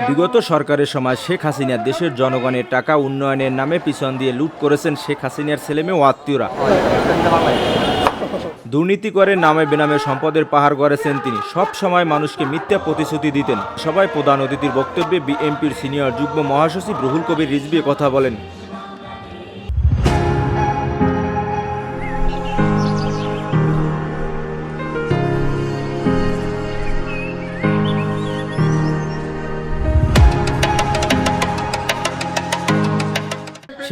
বিগত সরকারের সময় শেখ হাসিনা দেশের জনগণের টাকা উন্নয়নের নামে পিছন দিয়ে লুট করেছেন শেখ হাসিনার ছেলেমেয়ে ও আত্মীয়রা। দুর্নীতি করে নামে বেনামে সম্পদের পাহাড় গড়েছেন তিনি। সব সময় মানুষকে মিথ্যা প্রতিশ্রুতি দিতেন। সবাই প্রধান অতিথির বক্তব্যে বিএনপির সিনিয়র যুগ্ম মহাসচিব রুহুল কবির রিজভী কথা বলেন।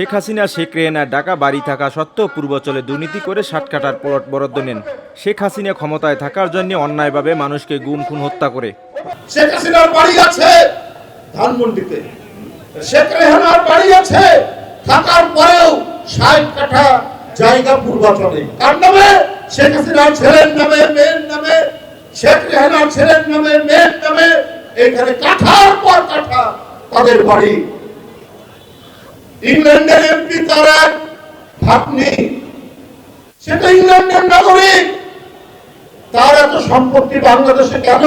শেখ হাসিনা শেখ রেহানার ডাকা বাড়ি থাকা সত্ত্বেও পূর্বাঞ্চলে দুর্নীতি করে ৬০ কাঠার প্লট বরাদ্দ নেন। শেখ হাসিনা ক্ষমতায় থাকার জন্য অন্যায়ভাবে মানুষকে গুম খুন হত্যা করে। শেখ হাসিনার বাড়ি আছে ধানমন্ডিতে, শেখ রেহানার বাড়ি আছে, থাকার পরেও ৬০ কাঠা জায়গা পূর্বাঞ্চলে কার নামে? শেখ হাসিনার ছেলের নামে, মেয়ের নামে, শেখ রেহানার ছেলের নামে, মেয়ের নামে। এখানে কাঠার পর কাঠা তাদের বাড়ি। ইংল্যান্ডের এমপি তার এক ভাগ্নি, সেটা ইংল্যান্ডের নাগরিক, তার এত সম্পত্তি বাংলাদেশে কেন?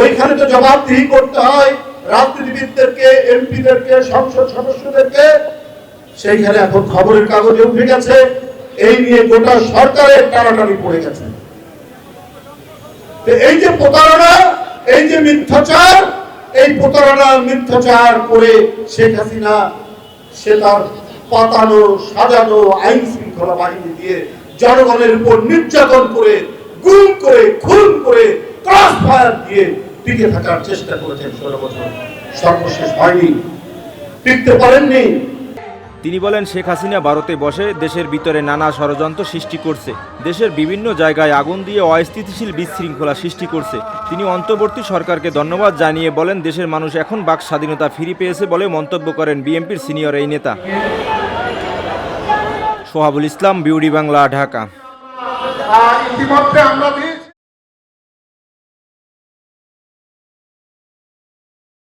ওইখানে তো জবাবদিহি করতে হয় রাজনীতিবিদদেরকে, এমপিদেরকে, সংসদ সদস্যদেরকে। সেইখানে এখন খবরের কাগজে উঠে গেছে, এই নিয়ে গোটা সরকারের টানাটানি পড়ে গেছে। এই যে প্রতারণা, এই যে মিথ্যাচার, এই প্রতারণা মিথ্যাচার করে শেখ হাসিনা সে তার পাতানো সাজানো আইন শৃঙ্খলা বাহিনী দিয়ে জনগণের উপর নির্যাতন করে, গুম করে, খুন করে, ক্রস ফায়ার দিয়ে টিকে থাকার চেষ্টা করেছেন ১৬ বছর। সর্বশেষ হয়নি, টিকতে পারেননি। তিনি বলেন, শেখ হাসিনা ভারতে বসে দেশের ভিতরে নানা ষড়যন্ত্র সৃষ্টি করছে, দেশের বিভিন্ন জায়গায় আগুন দিয়ে অস্থিতিশীল বিশৃঙ্খলা সৃষ্টি করছে। তিনি অন্তর্বর্তী সরকারকে ধন্যবাদ জানিয়ে বলেন, দেশের মানুষ এখন বাক স্বাধীনতা ফিরে পেয়েছে বলে মন্তব্য করেন বিএনপির সিনিয়র এই নেতা। সোহাবুল ইসলাম, বিউটি বাংলা, ঢাকা। ইতিমধ্যে আমরা